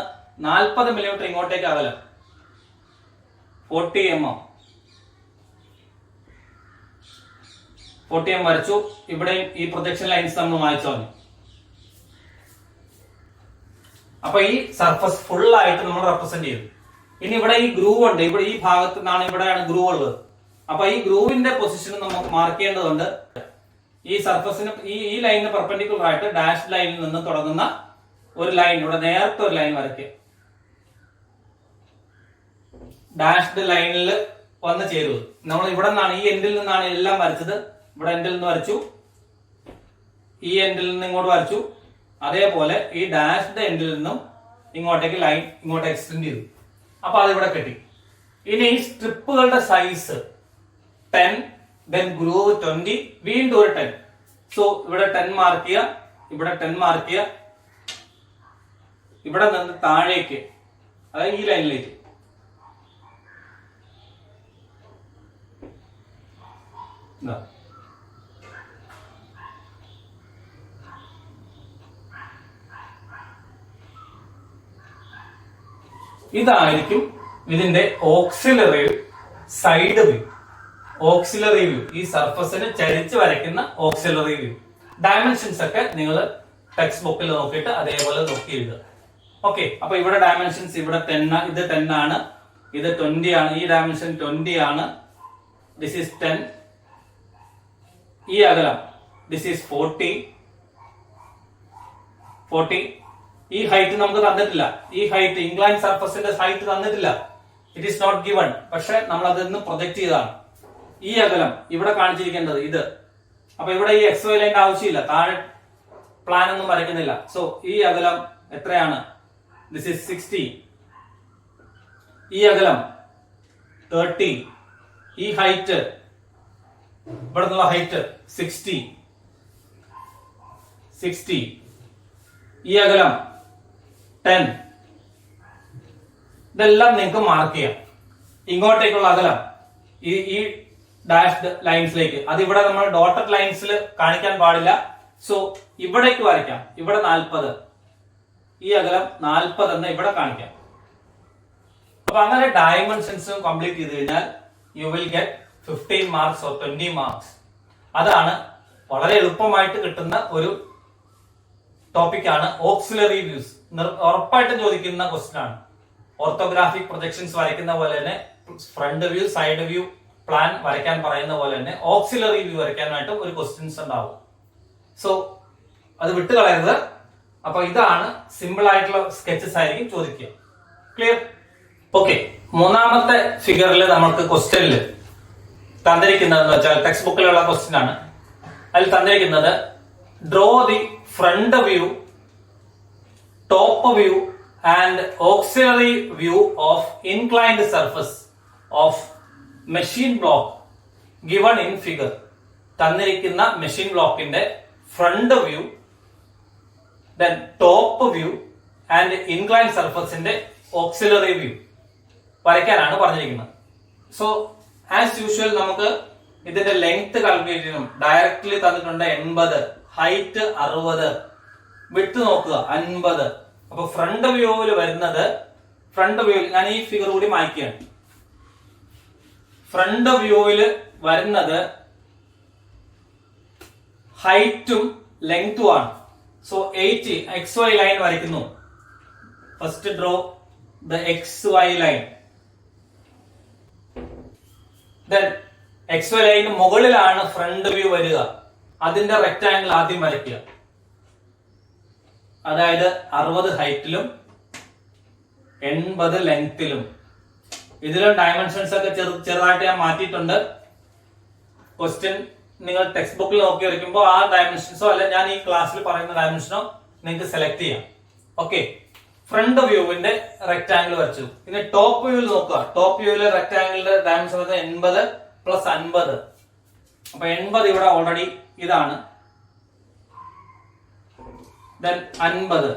40 മില്ലിമീറ്റർ ഇങ്ങോട്ടേക്ക് അകലം 40 mm. 40 mm വരച്ചു. ഇവിടെയും ഈ പ്രൊജക്ഷൻ ലൈൻസ് നമ്മൾ വായിച്ചു മതി. അപ്പൊ ഈ സർഫസ് ഫുൾ ആയിട്ട് നമ്മൾ റെപ്രസെന്റ് ചെയ്തു. ഇനി ഇവിടെ ഈ ഗ്രൂവ് ഉണ്ട്, ഇവിടെ ഈ ഭാഗത്ത് നിന്നാണ് ഇവിടെയാണ് ഗ്രൂവ് ഉള്ളത്. അപ്പൊ ഈ ഗ്രൂവിന്റെ പൊസിഷൻ നമുക്ക് മാർക്ക് ചെയ്യേണ്ടതുണ്ട്. ഈ സർഫസിന് ഈ ലൈനിന് പെർപെൻഡിക്കുലർ ആയിട്ട് ഡാഷ് ലൈനിൽ നിന്ന് തുടങ്ങുന്ന ഒരു ലൈൻ, ഇവിടെ നേരത്തെ ഒരു ലൈൻ വരയ്ക്കുക. ഡാഷ്ഡ് ലൈനിൽ വന്ന് ചേരുക. നമ്മൾ ഇവിടെ നിന്നാണ്, ഈ എൻഡിൽ നിന്നാണ് എല്ലാം വരച്ചത്. ഇവിടെ എൻഡിൽ നിന്ന് വരച്ചു, ഈ എൻഡിൽ നിന്ന് ഇങ്ങോട്ട് വരച്ചു. അതേപോലെ ഈ ഡാഷ്ഡ് എൻഡിൽ നിന്നും ഇങ്ങോട്ടേക്ക് ലൈൻ ഇങ്ങോട്ട് എക്സ്റ്റെൻഡ് ചെയ്തു. അപ്പൊ അതിവിടെ കിട്ടി. ഇനി ഈ സ്ട്രിപ്പുകളുടെ സൈസ് 10, then ഗ്രൂവ് 20, വീണ്ടും ഒരു 10. സോ ഇവിടെ 10 മാർക്ക് ചെയ്യുക, ഇവിടെ 10 മാർക്ക് ചെയ്യുക. ഇവിടെ നിന്ന് താഴേക്ക്, അതായത് ഈ ലൈനിലേക്ക് ഇതായിരിക്കും ഇതിന്റെ auxiliary side view. Auxiliary view, ഈ സർഫസിന് ചരിച്ച് വരയ്ക്കുന്ന ഓക്സിലറി വ്യൂ. ഡയമെൻഷൻസ് ഒക്കെ നിങ്ങൾ ടെക്സ്റ്റ് ബുക്കിൽ നോക്കിയിട്ട് അതേപോലെ നോക്കി എഴുതുക. ഓക്കെ, അപ്പൊ ഇവിടെ ഡയമെൻഷൻസ് ഇവിടെ 10, ഇത് 10 ആണ്, ഇത് 20 ആണ്. ഈ ഡയമെൻഷൻ 20 ആണ്. This is 10. ഈ അകലം ദിസ് ഈസ് 40. ഈ ഹൈറ്റ് നമുക്ക് തന്നിട്ടില്ല. ഈ ഹൈറ്റ് ഇൻക്ലൈൻ സർഫസിന്റെ ഹൈറ്റ് തന്നിട്ടില്ല. It is not given. പക്ഷെ നമ്മൾ അതിൽ നിന്ന് പ്രൊജക്ട് ചെയ്തതാണ്. ഈ അകലം ഇവിടെ കാണിച്ചിരിക്കേണ്ടത് ഇത്. അപ്പൊ ഇവിടെ ഈ XY ലൈൻ്റെ ആവശ്യമില്ല, താഴെ പ്ലാൻ ഒന്നും വരയ്ക്കുന്നില്ല. സോ ഈ അകലം എത്രയാണ്? This is 60. ഈ അകലം 30. ഈ ഹൈറ്റ്, ഇവിടെ നിന്നുള്ള ഹൈറ്റ് 60. ഈ അകലം 10. ഇതെല്ലാം നിങ്ങൾക്ക് മാർക്ക് ചെയ്യാം. ഇങ്ങോട്ടേക്കുള്ള അകലം ഈ ഡാഷ്ഡ് ലൈൻസിലേക്ക്, അത് ഇവിടെ നമ്മൾ ഡോട്ടഡ് ലൈൻസിൽ കാണിക്കാൻ പാടില്ല. സോ ഇവിടേക്ക് വരയ്ക്കാം. ഇവിടെ 40, ഈ അകലം 40 എന്ന് ഇവിടെ കാണിക്കാം. അപ്പൊ അങ്ങനെ ഡയമെൻഷൻസും കംപ്ലീറ്റ് ചെയ്ത് കഴിഞ്ഞാൽ you will get 15 marks or 20 marks. അതാണ് വളരെ എളുപ്പമായിട്ട് കിട്ടുന്ന ഒരു ടോപ്പിക്കാണ് ഓക്സിലറി വ്യൂസ്. ഉറപ്പായിട്ടും ചോദിക്കുന്ന ക്വസ്റ്റ്യൻ ആണ്. ഓർത്തോഗ്രാഫിക് പ്രൊജക്ഷൻസ് വരയ്ക്കുന്ന പോലെ തന്നെ front view, side view, plan വരയ്ക്കാൻ പറയുന്ന പോലെ തന്നെ ഓക്സിലറി വ്യൂ വരയ്ക്കാനായിട്ടും ഒരു ക്വസ്റ്റ്യൻസ് ഉണ്ടാവും. സോ അത് വിട്ടുകളയരുത്. അപ്പൊ ഇതാണ് സിമ്പിൾ ആയിട്ടുള്ള സ്കെച്ചസ് ആയിരിക്കും ചോദിക്കുക. ക്ലിയർ? ഓക്കെ, മൂന്നാമത്തെ ഫിഗറിൽ നമുക്ക് ക്വസ്റ്റ്യനിൽ തന്നിരിക്കുന്നതെന്ന് വെച്ചാൽ ടെക്സ്റ്റ് ബുക്കിലുള്ള ക്വസ്റ്റ്യൻ ആണ്. അതിൽ തന്നിരിക്കുന്നത് draw the front view, top view and auxiliary view of inclined surface of machine block given in figure. തന്നിരിക്കുന്ന മെഷീൻ ബ്ലോക്കിന്റെ front view, then top view and incline സർഫസിന്റെ ഓക്സിലറി വ്യൂ വരയ്ക്കാനാണ് പറഞ്ഞിരിക്കുന്നത്. സോ ആസ് യൂഷ്വൽ നമുക്ക് ഇതിന്റെ length calculate ചെയ്യണം. Directly തന്നിട്ടുണ്ട് 80, height 60, വിട്ട് നോക്കുക 50. അപ്പൊ ഫ്രണ്ട് വ്യൂവിൽ വരുന്നത്, ഫ്രണ്ട് വ്യൂവിൽ ഞാൻ ഈ ഫിഗർ കൂടി മായ്ക്കുകയാണ്. ഫ്രണ്ട് വ്യൂവിൽ വരുന്നത് ഹൈറ്റും ലെങ്തും ആണ്. സോ 80 XY ലൈൻ വരയ്ക്കുന്നു. First draw the XY line. Then XY line മുകളിലാണ് ഫ്രണ്ട് വ്യൂ വരിക. അതിന്റെ റെക്ടാംഗിൾ ആദ്യം വരയ്ക്കുക. അതായത് 60 ഹൈറ്റിലും 80 ലെങ്തിലും. ഇതിലും ഡയമെൻഷൻസ് ഒക്കെ ചെറുതായിട്ട് ഞാൻ മാറ്റിയിട്ടുണ്ട്. ക്വസ്റ്റ്യൻ നിങ്ങൾ ടെക്സ്റ്റ് ബുക്കിൽ നോക്കി വയ്ക്കുമ്പോൾ ആ ഡയമെൻഷൻസോ അല്ലെ ഞാൻ ഈ ക്ലാസ്സിൽ പറയുന്ന ഡയമെൻഷനോ നിങ്ങൾക്ക് സെലക്ട് ചെയ്യാം. ഓക്കെ, ഫ്രണ്ട് വ്യൂവിന്റെ റെക്ടാംഗിൾ വരച്ചു. ഇനി ടോപ്പ് വ്യൂവിൽ നോക്കുക. ടോപ്പ് വ്യൂവിലെ റെക്ടാംഗിളിന്റെ ഡയമെൻഷൻ 80 + 50. അപ്പൊ 80 ഇവിടെ ഓൾറെഡി ഇതാണ്. ദെൻ 50.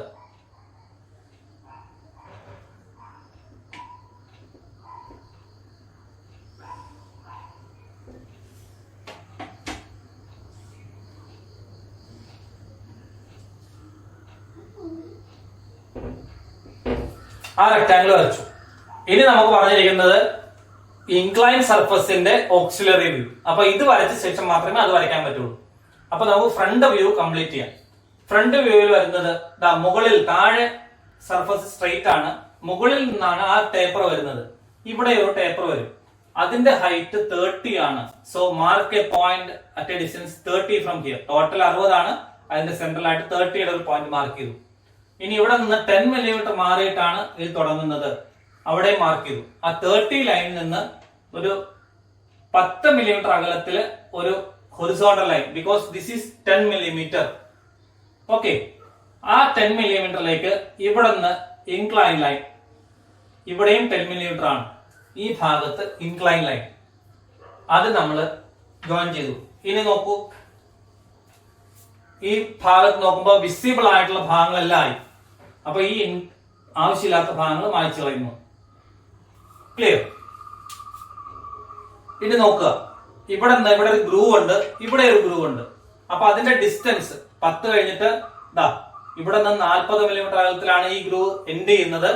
ആ റെക്ടാംഗിൾ വരച്ചു. ഇനി നമുക്ക് പറഞ്ഞിരിക്കുന്നത് ഇൻക്ലൈൻ സർഫസിന്റെ ഓക്സിലറി വ്യൂ. അപ്പൊ ഇത് വരച്ച ശേഷം മാത്രമേ അത് വരയ്ക്കാൻ പറ്റുള്ളൂ. അപ്പൊ നമുക്ക് ഫ്രണ്ട് വ്യൂ കംപ്ലീറ്റ് ചെയ്യാം. ഫ്രണ്ട് വ്യൂവിൽ വരുന്നത് മുകളിൽ താഴെ സർഫസ് സ്ട്രെയിറ്റ് ആണ്. മുകളിൽ നിന്നാണ് ആ ടേപ്പർ വരുന്നത്. ഇവിടെ ഒരു ടേപ്പർ വരും. അതിന്റെ ഹൈറ്റ് 30 ആണ്. So mark A point at A distance 30 from here. Total 60 ആണ്. അതിന്റെ സെൻട്രൽ ആയിട്ട് 30 ഒരു പോയിന്റ് മാർക്ക് ചെയ്തു. ഇനി ഇവിടെ നിന്ന് 10 മില്ലിമീറ്റർ മാറിയിട്ടാണ് ഇത് തുടങ്ങുന്നത്. അവിടെ മാർക്ക് ചെയ്തു. ആ 30 ലൈനിൽ നിന്ന് ഒരു 10 മില്ലിമീറ്റർ അകലത്തില് ഒരു horizontal line, because this is 10 millimetre. Okay, ആ 10 മില്ലിമീറ്ററിലേക്ക് ഇവിടെ നിന്ന് ഇൻക്ലൈൻ ലൈൻ, ഇവിടെയും 10 മില്ലിമീറ്റർ ആണ്. ഈ ഭാഗത്ത് ഇൻക്ലൈൻ ലൈൻ, അത് നമ്മൾ ജോയിൻ ചെയ്തു. ഇനി നോക്കൂ, ഈ ഭാഗത്ത് നോക്കുമ്പോൾ വിസിബിൾ ആയിട്ടുള്ള ഭാഗങ്ങളെല്ലാം ആയി. അപ്പൊ ഈ ആവശ്യമില്ലാത്ത ഭാഗങ്ങൾ മായ്ച്ചു കളയുന്നു. ക്ലിയർ? ഇനി നോക്കുക, ഇവിടെ ഒരു ഗ്രൂവ് ഉണ്ട്, ഇവിടെ ഒരു ഗ്രൂവ് ഉണ്ട്. അപ്പൊ അതിന്റെ ഡിസ്റ്റൻസ് 10 കഴിഞ്ഞിട്ട് ഇവിടെ നിന്ന് 40 മില്ലിമീറ്റർ അകലത്തിലാണ് ഈ ഗ്രൂവ് എൻഡ് ചെയ്യുന്നത്.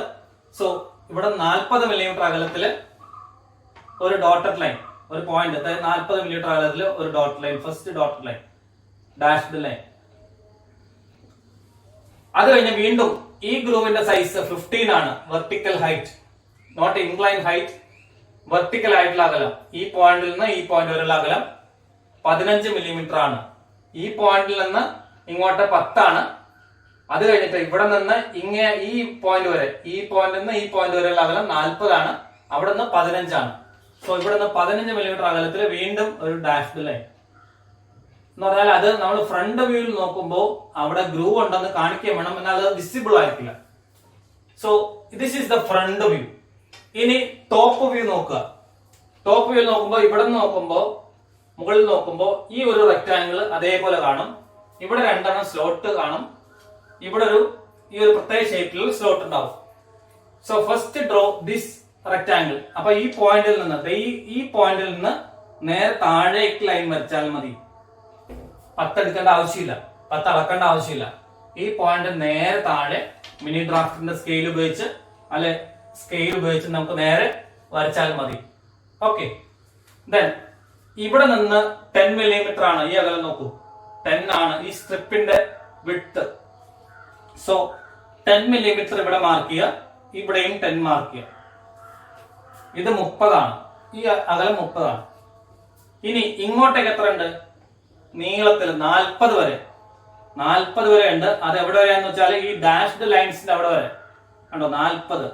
സോ ഇവിടെ 40 മില്ലിമീറ്റർ അകലത്തില് ഒരു ഡോട്ടഡ് ലൈൻ, ഒരു പോയിന്റ്, അതായത് 40 മില്ലിമീറ്റർ അകലത്തില് ഒരു dotted line, first dotted line, dashed line. അത് കഴിഞ്ഞ് വീണ്ടും ഈ ഗ്രൂവിന്റെ സൈസ് 15 ആണ്. Vertical height, not incline height, vertical ആയിട്ടുള്ള അകലം. ഈ പോയിന്റിൽ നിന്ന് ഈ പോയിന്റ് വരെയുള്ള അകലം 15 മില്ലിമീറ്റർ ആണ്. ഈ പോയിന്റിൽ നിന്ന് ഇങ്ങോട്ട് 10 ആണ്. അത് കഴിഞ്ഞിട്ട് ഇവിടെ നിന്ന് ഈ പോയിന്റ് വരെ, ഈ പോയിന്റിൽ നിന്ന് ഈ പോയിന്റ് വരെയുള്ള അകലം 40 ആണ്. അവിടെ നിന്ന് 15 ആണ്. സോ ഇവിടെ നിന്ന് 15 മില്ലിമീറ്റർ അകലത്തിൽ വീണ്ടും ഒരു ഡാഷ്ഡ് ലൈൻ എന്ന് പറഞ്ഞാൽ അത് നമ്മൾ ഫ്രണ്ട് വ്യൂവിൽ നോക്കുമ്പോൾ അവിടെ ഗ്രൂവ് ഉണ്ടെന്ന് കാണിക്കാൻ വേണം, എന്നാൽ അത് വിസിബിൾ ആയിരിക്കില്ല. So this is the front view. ഇനി ടോപ്പ് വ്യൂ നോക്കുക. ടോപ്പ് വ്യൂ നോക്കുമ്പോൾ ഇവിടെ നിന്ന് നോക്കുമ്പോൾ, മുകളിൽ നോക്കുമ്പോൾ ഈ ഒരു റെക്ടാംഗിൾ അതേപോലെ കാണും. ഇവിടെ 2 സ്ലോട്ട് കാണും. ഇവിടെ ഈ ഒരു പ്രത്യേക ഷേപ്പിൽ സ്ലോട്ട് ഉണ്ടാവും. So first draw this rectangle. അപ്പൊ ഈ പോയിന്റിൽ നിന്ന് ഈ പോയിന്റിൽ നിന്ന് നേരെ താഴേക്ക് ലൈൻ വരച്ചാൽ മതി. 10 എടുക്കേണ്ട ആവശ്യമില്ല, 10 അളക്കേണ്ട ആവശ്യമില്ല. ഈ പോയിന്റ് നേരെ താഴെ മിനി ഡ്രാഫ്റ്റിന്റെ സ്കെയിൽ ഉപയോഗിച്ച് നമുക്ക് നേരെ വരച്ചാൽ മതി. ഓക്കെ, ദെൻ ഇവിടെ നിന്ന് 10 മില്ലിമീറ്റർ ആണ് ഈ അകലം. നോക്കൂ, 10 ആണ് ഈ സ്ട്രിപ്പിന്റെ വിഡ്ത്ത്. സോ 10 മില്ലിമീറ്റർ ഇവിടെ മാർക്ക് ചെയ്യുക, ഇവിടെയും 10 മാർക്ക് ചെയ്യുക. ഇത് 30 ആണ്, ഈ അകലം 30 ആണ്. ഇനി ഇങ്ങോട്ടേക്ക് എത്ര ഉണ്ട്? നീളത്തിൽ 40 വരെ ഉണ്ട്. അത് എവിടെ വരെയാന്ന് വെച്ചാൽ ഈ ഡാഷ്ഡ് ലൈൻസിന്റെ അവിടെ വരെ കണ്ടോ, 40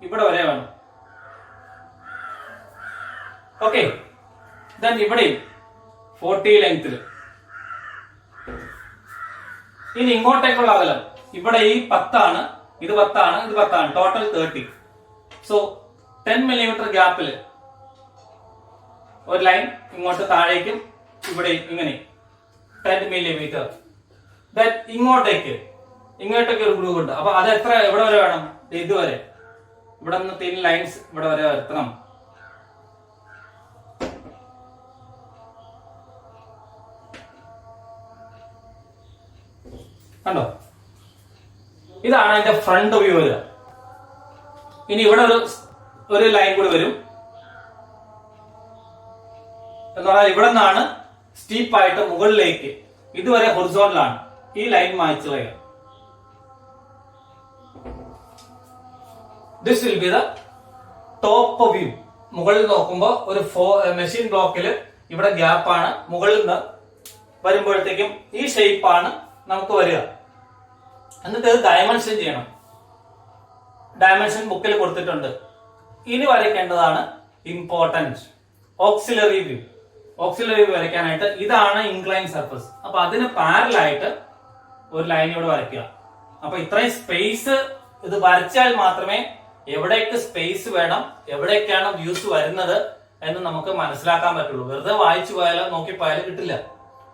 ഇവിടെ വരെ വേണം. ഓക്കെ, ദെൻ ഇവിടെയും 40 ലെങ്തിൽ. ഇനി ഇങ്ങോട്ടേക്കുള്ള അകലം ഇവിടെ ഈ 10 ആണ്, ഇത് 10 ആണ്, ഇത് 10 ആണ്, ടോട്ടൽ 30. സോ 10 മില്ലിമീറ്റർ ഗ്യാപ്പിൽ ഒരു ലൈൻ ഇങ്ങോട്ട് താഴേക്കും ഇവിടെയും ഇങ്ങനെ 10 മില്ലിമീറ്റർ. ദെൻ ഇങ്ങോട്ടേക്ക് ഒരു ഗ്രൂവ് ഉണ്ട്. അപ്പൊ അത് എവിടെ വരെ വേണം? ഇതുവരെ. ഇവിടെ നിന്ന് തിൻ ലൈൻസ് ഇവിടെ വരെ വരുത്തണം. കണ്ടോ, ഇതാണ് അതിന്റെ ഫ്രണ്ട് വ്യൂ വരിക. ഇനി ഇവിടെ ഒരു ലൈൻ കൂടി വരും എന്ന് പറഞ്ഞാൽ ഇവിടെ നിന്നാണ് സ്റ്റീപ്പായിട്ട് മുകളിലേക്ക്, ഇതുവരെ ഹൊറിസോണ്ടലാണ്. ഈ ലൈൻ മായ്ച്ചു കളയുക. This will be the top view. മുകളിൽ നോക്കുമ്പോൾ ഒരു മെഷീൻ ബ്ലോക്കിൽ ഇവിടെ ഗ്യാപ്പാണ്. മുകളിൽ നിന്ന് വരുമ്പോഴത്തേക്കും ഈ ഷേപ്പാണ് നമുക്ക് വരിക. എന്നിട്ട് ഇത് ഡയമെൻഷൻ ചെയ്യണം. ഡയമെൻഷൻ ബുക്കിൽ കൊടുത്തിട്ടുണ്ട്. ഇനി വരയ്ക്കേണ്ടതാണ് important auxiliary view. Auxiliary view വരയ്ക്കാനായിട്ട് ഇതാണ് ഇൻക്ലൈൻ സർഫസ്. അപ്പൊ അതിന് പാരലായിട്ട് ഒരു ലൈൻ ഇവിടെ വരയ്ക്കുക. അപ്പൊ ഇത്രയും സ്പേസ് ഇത് വരച്ചാൽ മാത്രമേ എവിടേക്ക് സ്പേസ് വേണം, എവിടേക്കാണ് വ്യൂസ് വരുന്നത് എന്ന് നമുക്ക് മനസ്സിലാക്കാൻ പറ്റുള്ളൂ. വെറുതെ വായിച്ചു പോയാലോ നോക്കിപ്പോയാലോ കിട്ടില്ല.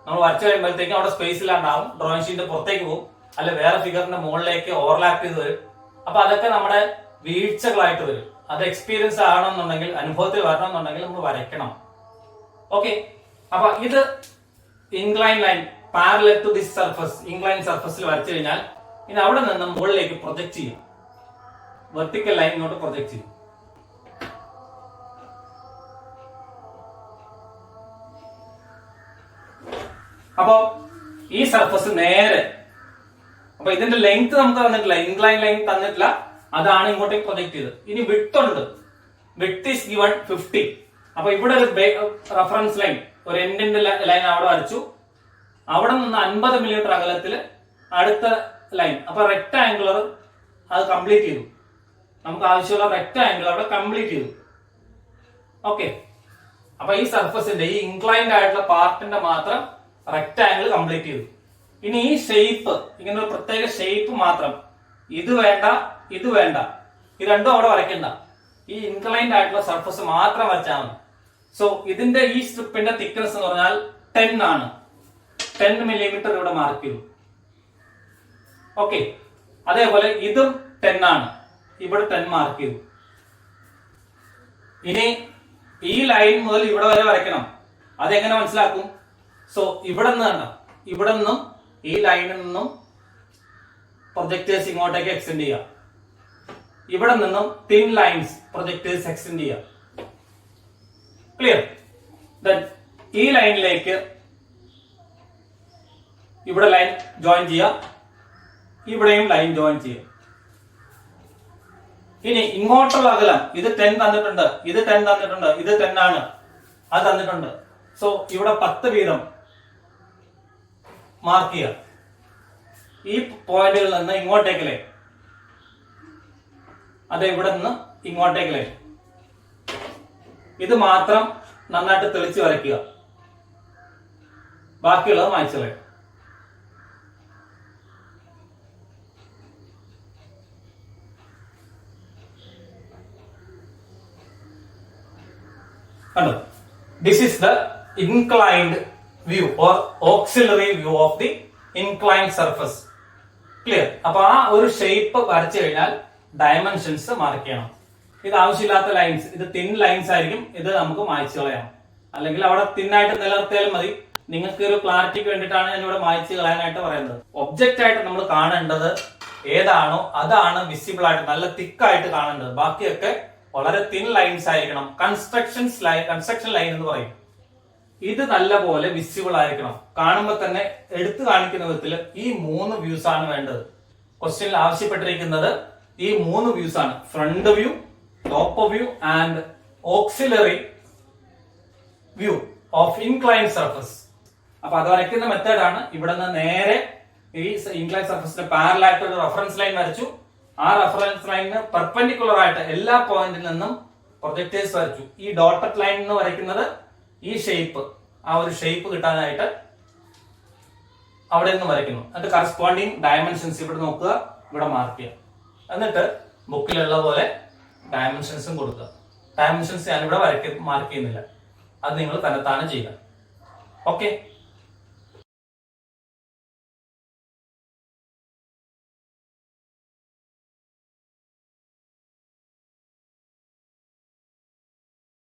നമ്മൾ വരച്ചു കഴിയുമ്പോഴത്തേക്കും അവിടെ സ്പേസ് ഇല്ലാണ്ടാവും, ഡ്രോയിങ് ഷീറ്റ് പുറത്തേക്ക് പോകും, അല്ലെ വേറെ ഫിഗറിന്റെ മുകളിലേക്ക് ഓവർലാപ്പ് ചെയ്ത് വരും. അപ്പൊ അതൊക്കെ നമ്മുടെ വീഴ്ചകളായിട്ട് വരും. അത് എക്സ്പീരിയൻസ് ആകണമെന്നുണ്ടെങ്കിൽ, അനുഭവത്തിൽ വരണമെന്നുണ്ടെങ്കിൽ നമ്മൾ വരയ്ക്കണം. ഓക്കെ, അപ്പൊ ഇത് incline line parallel to this surface, incline സർഫസിൽ വരച്ചു കഴിഞ്ഞാൽ ഇനി അവിടെ നിന്ന് മുകളിലേക്ക് പ്രൊജക്ട് ചെയ്യും. വെർട്ടിക്കൽ ലൈൻ ഇങ്ങോട്ട് പ്രൊജക്ട് ചെയ്യും. അപ്പോ ഈ സർഫസ് നേരെ, അപ്പൊ ഇതിന്റെ ലെങ്ത് നമുക്ക് തന്നിട്ടില്ല, ഇൻക്ലൈൻ ലൈൻ തന്നിട്ടില്ല, അതാണ് ഇങ്ങോട്ടേക്ക് പ്രൊജക്ട് ചെയ്തത്. ഇനി വിഡ്ത് ഉണ്ട്, വിഡ്ത് ഈസ് ഗിവൺ 50. അപ്പൊ ഇവിടെ ഒരു റെഫറൻസ് ലൈൻ, ഒരു എൻഡിന്റെ ലൈൻ അവിടെ വരച്ചു. അവിടെ നിന്ന് 50 മില്ലിമീറ്റർ അകലത്തില് അടുത്ത ലൈൻ. അപ്പൊ റെക്ടാംഗുലർ അത് കംപ്ലീറ്റ് ചെയ്തു. നമുക്ക് ആവശ്യമുള്ള റെക്ടാംഗിൾ അവിടെ കംപ്ലീറ്റ് ചെയ്തു. ഓക്കെ, അപ്പൊ ഈ സർഫസിന്റെ ഈ ഇൻക്ലൈൻഡ് ആയിട്ടുള്ള പാർട്ടിന്റെ മാത്രം റെക്ടാംഗിൾ കംപ്ലീറ്റ് ചെയ്തു. ഇനി ഈ ഷേപ്പ്, ഇങ്ങനെ ഒരു പ്രത്യേക ഷേപ്പ് മാത്രം, ഇത് വേണ്ട, ഇത് വേണ്ട, ഈ രണ്ടും അവിടെ വരയ്ക്കണ്ട. ഈ ഇൻക്ലൈൻഡ് ആയിട്ടുള്ള സർഫസ് മാത്രം വരച്ചാൽ മതി. സോ ഇതിന്റെ ഈ സ്ട്രിപ്പിന്റെ തിക്നെസ് എന്ന് പറഞ്ഞാൽ 10 ആണ്. 10 മില്ലിമീറ്റർ ഇവിടെ മാർക്ക് ചെയ്തു. ഓക്കെ, അതേപോലെ ഇതും 10 ആണ്, ഇവിടെ 10 മാർക്ക് ചെയ്തു. ഇനി ഈ ലൈൻ മുതൽ ഇവിടെ വരെ വരയ്ക്കണം. അതെങ്ങനെ മനസ്സിലാക്കും? സോ ഇവിടെ നിന്ന് കണ്ട, ഇവിടെ നിന്നും ഈ ലൈനിൽ നിന്നും പ്രൊജക്ടേഴ്സ് ഇങ്ങോട്ടേക്ക് എക്സ്റ്റെൻഡ് ചെയ്യുക. ഇവിടെ നിന്നും തിൻ ലൈൻസ് പ്രൊജക്ടേഴ്സ് എക്സ്റ്റെൻഡ് ചെയ്യുക. ക്ലിയർ? ഈ ലൈനിലേക്ക് ഇവിടെ ലൈൻ ജോയിൻ ചെയ്യുക, ഇവിടെയും ലൈൻ ജോയിൻ ചെയ്യുക. ഇനി ഇങ്ങോട്ടുള്ള അകലം ഇത് 10 തന്നിട്ടുണ്ട്, ഇത് 10 തന്നിട്ടുണ്ട്, ഇത് 10 ആണ്, അത് തന്നിട്ടുണ്ട്. സോ ഇവിടെ 10 വീതം മാർക്ക് ചെയ്യുക. ഈ പോയിന്റിൽ നിന്ന് ഇങ്ങോട്ടേക്ക് ലൈൻ, അത് ഇവിടെ നിന്ന് ഇങ്ങോട്ടേക്ക് ലൈൻ. ഇത് മാത്രം നന്നായിട്ട് തെളിച്ച് വരയ്ക്കുക, ബാക്കിയുള്ളത് മായ്ച്ചു കളയും. കണ്ടോ? This is the inclined view or auxiliary view of the inclined surface. Clear? അപ്പൊ ആ ഒരു ഷേപ്പ് വരച്ചു കഴിഞ്ഞാൽ ഡയമെൻഷൻസ് മാർക്ക് ചെയ്യണം. ഇത് ആവശ്യമില്ലാത്ത ലൈൻസ്, ഇത് തിൻ ലൈൻസ് ആയിരിക്കും, ഇത് നമുക്ക് മായ്ച്ചു കളയാം. അല്ലെങ്കിൽ അവിടെ തിന്നായിട്ട് നിലനിർത്തിയാലും മതി. നിങ്ങൾക്ക് ഒരു ക്ലാരിറ്റിക്ക് വേണ്ടിയിട്ടാണ് ഞാൻ ഇവിടെ മായ്ച്ചു കളയാനായിട്ട് പറയുന്നത്. ഒബ്ജക്റ്റ് ആയിട്ട് നമ്മൾ കാണേണ്ടത് ഏതാണോ അതാണ് വിസിബിൾ ആയിട്ട് നല്ല തിക്കായിട്ട് കാണേണ്ടത്. ബാക്കിയൊക്കെ വളരെ തിൻ ലൈൻസ് ആയിരിക്കണം. കൺസ്ട്രക്ഷൻ ലൈൻ എന്ന് പറയും. ഇത് നല്ല പോലെ വിസിബിൾ ആയിരിക്കണം. കാണുമ്പോൾ തന്നെ എടുത്തു കാണിക്കുന്ന വിധത്തിൽ ഈ 3 വ്യൂസ് ആണ് വേണ്ടത്. ക്വസ്റ്റ്യനിൽ ആവശ്യപ്പെട്ടിരിക്കുന്നത് ഈ 3 വ്യൂസ് ആണ്. Front view, top view and auxiliary view of incline surface. അപ്പൊ അത് വരയ്ക്കുന്ന മെത്തേഡാണ്. ഇവിടെ നിന്ന് നേരെ ഈ ഇൻക്ലൈൻ സർഫസിന്റെ പാരലൽ ആയിട്ട് ഒരു റെഫറൻസ് ലൈൻ വരച്ചു. ആ റെഫറൻസ് ലൈനിന് പെർപെൻഡിക്കുലർ ആയിട്ട് എല്ലാ പോയിന്റിൽ നിന്നും പ്രൊജക്ടേഴ്സ് വരച്ചു. ഈ ഡോട്ടഡ് ലൈൻ എന്ന് വരയ്ക്കുന്നത് ഈ ഷേപ്പ്, ആ ഒരു ഷേപ്പ് കിട്ടാനായിട്ട് അവിടെ നിന്ന് വരയ്ക്കുന്നു. എന്നിട്ട് കറസ്പോണ്ടിങ് ഡയമെൻഷൻസ് ഇവിടെ നോക്കുക, ഇവിടെ മാർക്ക് ചെയ്യുക. എന്നിട്ട് ബുക്കിലുള്ള പോലെ ഡയമെൻഷൻസും കൊടുക്കുക. ഡയമെൻഷൻസ് ഞാനിവിടെ മാർക്ക് ചെയ്യുന്നില്ല, അത് നിങ്ങൾ തന്നെത്താനെ ചെയ്യുക. ഓക്കെ.